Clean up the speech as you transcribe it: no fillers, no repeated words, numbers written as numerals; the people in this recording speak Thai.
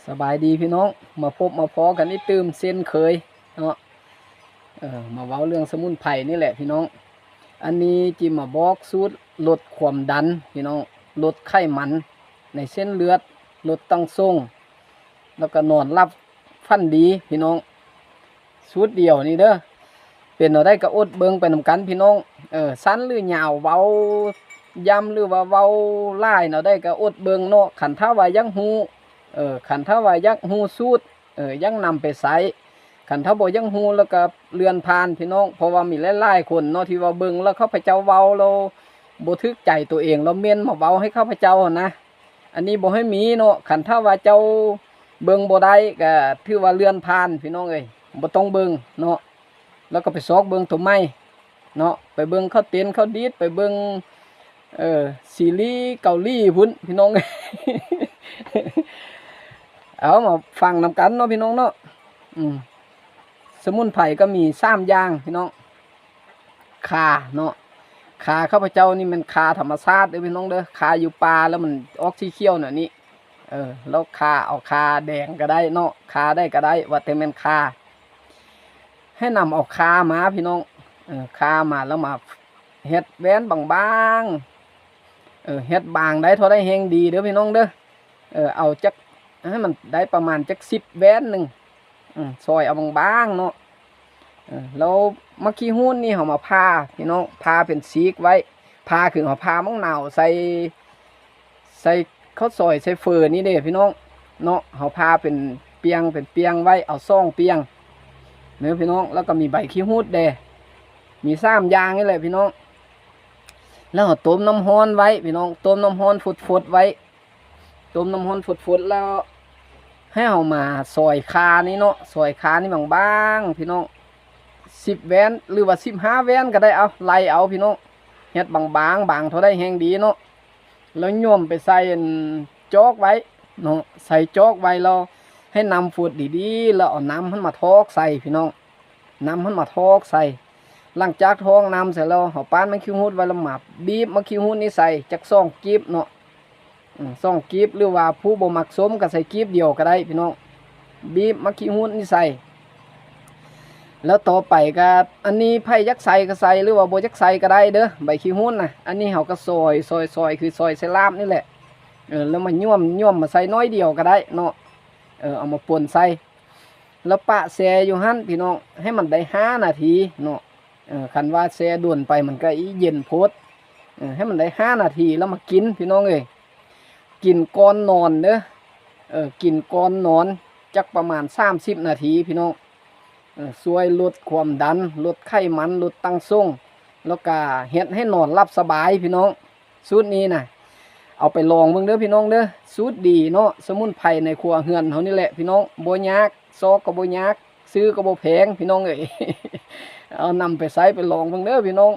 สบายดีพี่น้องมาพบมาพอกันนี่ตื่มเส้นเคยเนาะมาเว้าเรื่องสมุนไพรนี่แหละพี่น้องอันนี้จิมาบอกสูตรลดความดันพี่น้องลดไขมันในเส้นเลือดลดตั้งทรงแล้วก็นอนหลับฝันดีพี่น้องสูตรเดียวนี่เด้อเป็นเอาได้ก็อดเบิ่งไปนำกันพี่น้องสั้นหรือหยาวเว้าย้ำหรือว่าเว้าลายเนาะได้ก็อดเบิ่งเนาะขันถ้าว่ายังฮู้ขันถ้าว่ายักฮูสูตรยังนำไปใช้ขันถ้าบ่ยังฮูแล้วก็เลื่อนผ่านพี่น้องเพราะว่ามีหลายๆคนเนาะที่ว่าเบิ่งแล้วเขาพเจ้าเว้าเราบ่ทึกใจตัวเองเราเมียนมาเว้าให้เขาพเจ้านะอันนี้บ่ให้มีเนาะขันถ้าว่าเจ้าเบิ่งบ่ได้ก็ถือว่าเลื่อนผ่านพี่น้องเอ้ยบ่ต้องเบิ่งเนาะแล้วก็ไปซอกเบิ่งตัวใหม่เนาะไปเบิ่งเขาเต้นเขาดีดไปเบิ่งซีรีส์เกาหลีพุ่นพี่น้อง เอามาฟังนำกันเนาะพี่น้องเนาะสมุนไพรก็มี3อย่างพี่น้องข่าเนาะข่าข้าพเจ้านี่มันข่าธรรมชาติเด้อพี่น้องเด้อข่าอยู่ป่าแล้วมันออกสีเขียวน่ะนี่แล้วข่าเอาข่าแดงก็ได้เนาะข่าได้ก็ได้ว่าแต่มันข่าให้นำเอาข่ามาพี่น้องข่ามาแล้วมาเฮ็ดแว้นบางๆเฮ็ดบางได้เท่าได้แฮงดีเด้อพี่น้องเด้อเอาจักให้มันได้ประมาณจัก10แว่นหนึ่งซอยเอาบางๆเนาะแล้วมะขี้หุ้นนี่เขามาพาพี่น้องพาเป็นซีกไว้พาคือเขาพามังนาวใส่ข้าวซอยใส่เฟอร์นี่เด้พี่น้องเนาะเขาพาเป็นเปียงไว้เอาซ่องเปียงเนื้อพี่น้องแล้วก็มีใบขี้หุ้นเด้มี3อย่างนี่แหละพี่น้องแล้วเขาต้มน้ำร้อนไว้พี่น้องต้มน้ำร้อนฝุดๆไว้ต้มน้ำร้อนฝุดๆแล้วให้เอามาซอยคานี่เนาะซอยคานี่บางๆพี่น้อง10แว่นหรือว่า15แว่นก็ได้เอาไล่เอาพี่น้องเฮ็ดบางๆบางเท่าได้แห้งดีเนาะแล้วย่อมไปใส่จอกไว้เนาะใส่จอกไว้เราให้นำฝุดดีๆแล้วเอาน้ำมันมาทอกใส่พี่น้องน้ำมันมาทอกใส่หลังจากทอกน้ำเสร็จแล้วเอาปานมะขี้หูดไว้แล้วมาบีบมะขี้หูดนี่ใส่จัก2กีบเนาะ2กีบหรือว่าผู้บ่มักส้มก็ใส่กีบเดียวก็ได้พี่น้องบีบมะขี้หูดนี่ใส่แล้วต่อไปก็อันนี้ไผ่ยักษ์ใส่ก็ใส่หรือว่าบ่ยักษ์ใส่ก็ได้เด้อใบขี้หูดนะอันนี้เขาก็ซอยคือซอยใส่ลาบนี่แหละแล้วมาย่อมมาใส่น้อยเดียวก็ได้เนาะเอามาป่นใส่แล้วปะแช่อยู่หั่นพี่น้องให้มันได้5นาทีเนาะคันว่าแช่ด่วนไปมันก็เย็นโพดให้มันได้5นาทีแล้วมากินพี่น้องเอ้ยกินก่อนนอนเด้อกินก่อนนอนจักประมาณ30นาทีพี่น้องช่วยลดความดันลดไขมันลดตั้งทรงแล้วก็เฮ็ดให้นอนหลับสบายพี่น้องสูตรนี้นะเอาไปลองเบิ่งเด้อพี่น้องเด้อสูตรดีเนาะสมุนไพรในครัวเฮือนเฮานี่แหละพี่น้องบ่ยากซอกก็บ่ยากซื้อก็บ่แพงพี่น้องเอ้ย เอานำไปใช้ไปลองเบิ่งเด้อพี่น้อง